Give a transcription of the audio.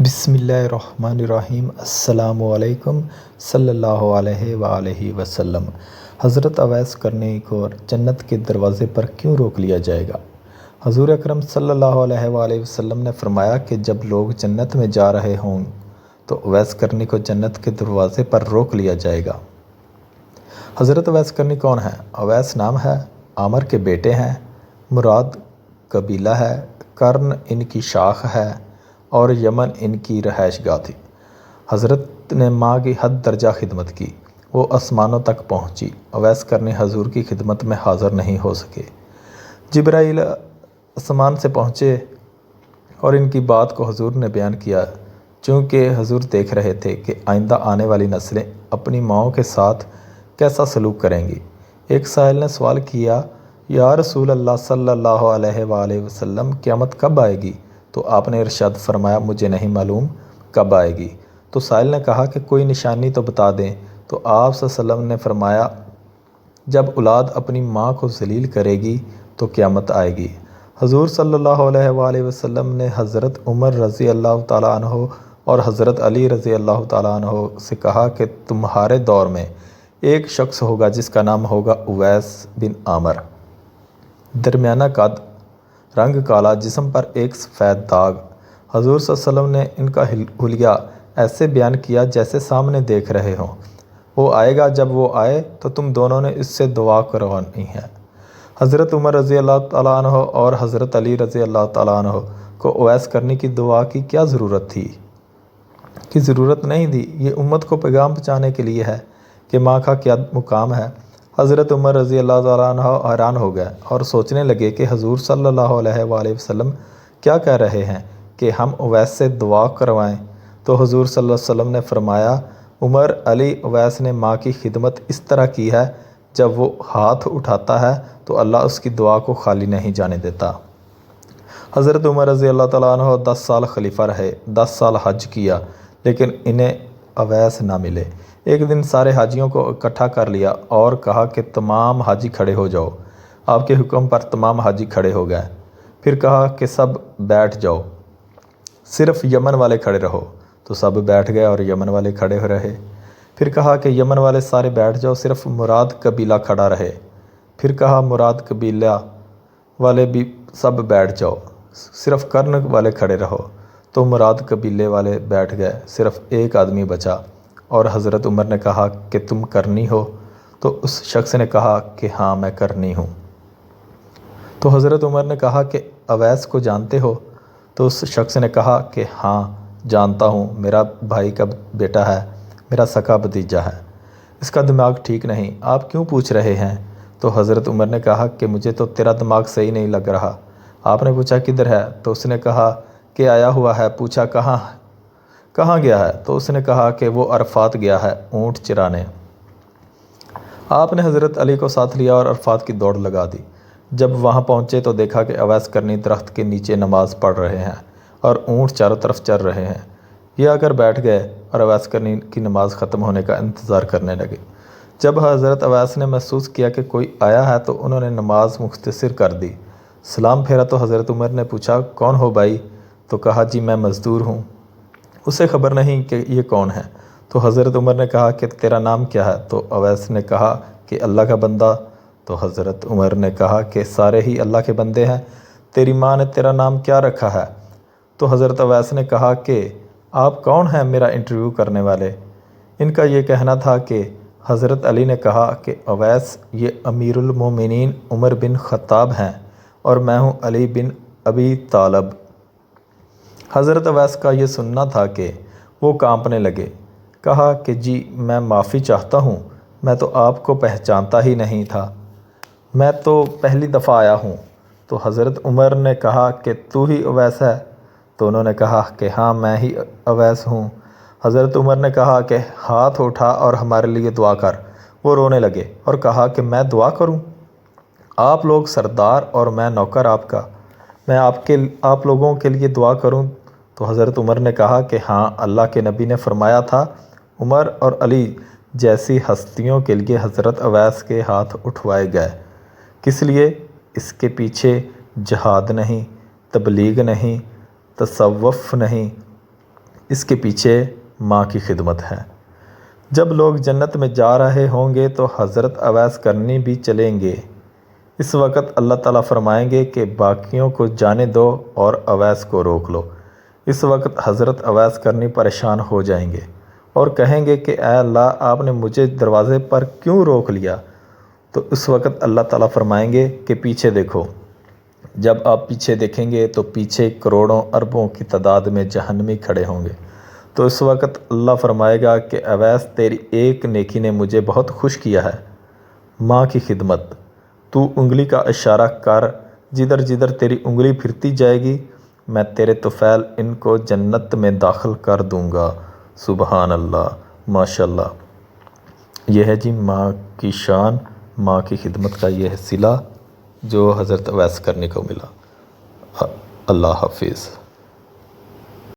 بسم اللہ الرحمن الرحیم۔ السلام علیکم صلی اللہ علیہ وآلہ وسلم۔ حضرت اویس کرنی کو جنت کے دروازے پر کیوں روک لیا جائے گا؟ حضور اکرم صلی اللہ علیہ وآلہ وسلم نے فرمایا کہ جب لوگ جنت میں جا رہے ہوں تو اویس کرنی کو جنت کے دروازے پر روک لیا جائے گا۔ حضرت اویس کرنی کون ہیں؟ اویس نام ہے، عامر کے بیٹے ہیں، مراد قبیلہ ہے، کرن ان کی شاخ ہے اور یمن ان کی رہائش گاہ تھی۔ حضرت نے ماں کی حد درجہ خدمت کی، وہ آسمانوں تک پہنچی۔ اویس کرنی حضور کی خدمت میں حاضر نہیں ہو سکے۔ جبرائیل آسمان سے پہنچے اور ان کی بات کو حضور نے بیان کیا، چونکہ حضور دیکھ رہے تھے کہ آئندہ آنے والی نسلیں اپنی ماؤں کے ساتھ کیسا سلوک کریں گی۔ ایک سائل نے سوال کیا، یا رسول اللہ صلی اللہ علیہ وآلہ وسلم، قیامت کب آئے گی؟ تو آپ نے ارشاد فرمایا، مجھے نہیں معلوم کب آئے گی۔ تو سائل نے کہا کہ کوئی نشانی تو بتا دیں۔ تو آپ صلی اللہ علیہ وسلم نے فرمایا، جب اولاد اپنی ماں کو ذلیل کرے گی تو قیامت آئے گی۔ حضور صلی اللہ علیہ وآلہ وسلم نے حضرت عمر رضی اللہ تعالیٰ عنہ اور حضرت علی رضی اللہ تعالیٰ عنہ سے کہا کہ تمہارے دور میں ایک شخص ہوگا جس کا نام ہوگا اویس بن عامر، درمیانہ قد، رنگ کالا، جسم پر ایک سفید داغ۔ حضور صلی اللہ علیہ وسلم نے ان کا حلیہ ایسے بیان کیا جیسے سامنے دیکھ رہے ہوں۔ وہ آئے گا، جب وہ آئے تو تم دونوں نے اس سے دعا کروانی ہے۔ حضرت عمر رضی اللہ تعالیٰ عنہ اور حضرت علی رضی اللہ تعالیٰ عنہ کو اویس کرنی کی دعا کی کیا ضرورت تھی؟ کی ضرورت نہیں تھی، یہ امت کو پیغام پہنچانے کے لیے ہے کہ ماں کا کیا مقام ہے۔ حضرت عمر رضی اللہ تعالیٰ عنہ حیران ہو گئے اور سوچنے لگے کہ حضور صلی اللہ علیہ وآلہ وسلم کیا کہہ رہے ہیں کہ ہم اویس سے دعا کروائیں۔ تو حضور صلی اللہ علیہ وسلم نے فرمایا، عمر، علی، اویس نے ماں کی خدمت اس طرح کی ہے، جب وہ ہاتھ اٹھاتا ہے تو اللہ اس کی دعا کو خالی نہیں جانے دیتا۔ حضرت عمر رضی اللہ تعالیٰ عنہ 10 سال خلیفہ رہے، 10 سال حج کیا، لیکن انہیں اویس نہ ملے۔ ایک دن سارے حاجیوں کو اکٹھا کر لیا اور کہا کہ تمام حاجی کھڑے ہو جاؤ۔ آپ کے حکم پر تمام حاجی کھڑے ہو گئے۔ پھر کہا کہ سب بیٹھ جاؤ، صرف یمن والے کھڑے رہو۔ تو سب بیٹھ گئے اور یمن والے کھڑے ہو رہے۔ پھر کہا کہ یمن والے سارے بیٹھ جاؤ، صرف مراد قبیلہ کھڑا رہے۔ پھر کہا مراد قبیلہ والے بھی سب بیٹھ جاؤ، صرف کرن والے کھڑے رہو۔ تو مراد قبیلے والے بیٹھ گئے، صرف ایک آدمی بچا، اور حضرت عمر نے کہا کہ تم کرنی ہو؟ تو اس شخص نے کہا کہ ہاں میں کرنی ہوں۔ تو حضرت عمر نے کہا کہ اویس کو جانتے ہو؟ تو اس شخص نے کہا کہ ہاں جانتا ہوں، میرا بھائی کا بیٹا ہے، میرا سگا بھتیجا ہے، اس کا دماغ ٹھیک نہیں، آپ کیوں پوچھ رہے ہیں؟ تو حضرت عمر نے کہا کہ مجھے تو تیرا دماغ صحیح نہیں لگ رہا۔ آپ نے پوچھا کدھر ہے؟ تو اس نے کہا کہ آیا ہوا ہے۔ پوچھا کہاں گیا ہے؟ تو اس نے کہا کہ وہ عرفات گیا ہے اونٹ چرانے۔ آپ نے حضرت علی کو ساتھ لیا اور عرفات کی دوڑ لگا دی۔ جب وہاں پہنچے تو دیکھا کہ اویس کرنی درخت کے نیچے نماز پڑھ رہے ہیں اور اونٹ چاروں طرف چر رہے ہیں۔ یہ آ کر بیٹھ گئے اور اویس کرنی کی نماز ختم ہونے کا انتظار کرنے لگے۔ جب حضرت اویس نے محسوس کیا کہ کوئی آیا ہے تو انہوں نے نماز مختصر کر دی۔ سلام پھیرا تو حضرت عمر نے پوچھا، کون ہو بھائی؟ تو کہا، جی میں مزدور ہوں۔ اسے خبر نہیں کہ یہ کون ہے۔ تو حضرت عمر نے کہا کہ تیرا نام کیا ہے؟ تو اویس نے کہا کہ اللہ کا بندہ۔ تو حضرت عمر نے کہا کہ سارے ہی اللہ کے بندے ہیں، تیری ماں نے تیرا نام کیا رکھا ہے؟ تو حضرت اویس نے کہا کہ آپ کون ہیں میرا انٹرویو کرنے والے؟ ان کا یہ کہنا تھا کہ حضرت علی نے کہا کہ اویس، یہ امیر المومنین عمر بن خطاب ہیں اور میں ہوں علی بن ابی طالب۔ حضرت اویس کا یہ سننا تھا کہ وہ کانپنے لگے۔ کہا کہ جی میں معافی چاہتا ہوں، میں تو آپ کو پہچانتا ہی نہیں تھا، میں تو پہلی دفعہ آیا ہوں۔ تو حضرت عمر نے کہا کہ تو ہی اویس ہے؟ تو انہوں نے کہا کہ ہاں میں ہی اویس ہوں۔ حضرت عمر نے کہا کہ ہاتھ اٹھا اور ہمارے لیے دعا کر۔ وہ رونے لگے اور کہا کہ میں دعا کروں؟ آپ لوگ سردار اور میں نوکر آپ کا، میں آپ لوگوں کے لیے دعا کروں؟ تو حضرت عمر نے کہا کہ ہاں، اللہ کے نبی نے فرمایا تھا، عمر اور علی جیسی ہستیوں کے لیے حضرت اویس کے ہاتھ اٹھوائے گئے۔ کس لیے؟ اس کے پیچھے جہاد نہیں، تبلیغ نہیں، تصوف نہیں، اس کے پیچھے ماں کی خدمت ہے۔ جب لوگ جنت میں جا رہے ہوں گے تو حضرت اویس کرنی بھی چلیں گے۔ اس وقت اللہ تعالیٰ فرمائیں گے کہ باقیوں کو جانے دو اور اویس کو روک لو۔ اس وقت حضرت اویس کرنی پریشان ہو جائیں گے اور کہیں گے کہ اے اللہ، آپ نے مجھے دروازے پر کیوں روک لیا؟ تو اس وقت اللہ تعالیٰ فرمائیں گے کہ پیچھے دیکھو۔ جب آپ پیچھے دیکھیں گے تو پیچھے کروڑوں اربوں کی تعداد میں جہنمی کھڑے ہوں گے۔ تو اس وقت اللہ فرمائے گا کہ اویس، تیری ایک نیکی نے مجھے بہت خوش کیا ہے، ماں کی خدمت۔ تو انگلی کا اشارہ کر، جدھر جدھر تیری انگلی پھرتی جائے گی میں تیرے طفیل ان کو جنت میں داخل کر دوں گا۔ سبحان اللہ، ماشاءاللہ۔ یہ ہے جی ماں کی شان، ماں کی خدمت کا یہ صلہ جو حضرت اویس کرنی کو ملا۔ اللہ حافظ۔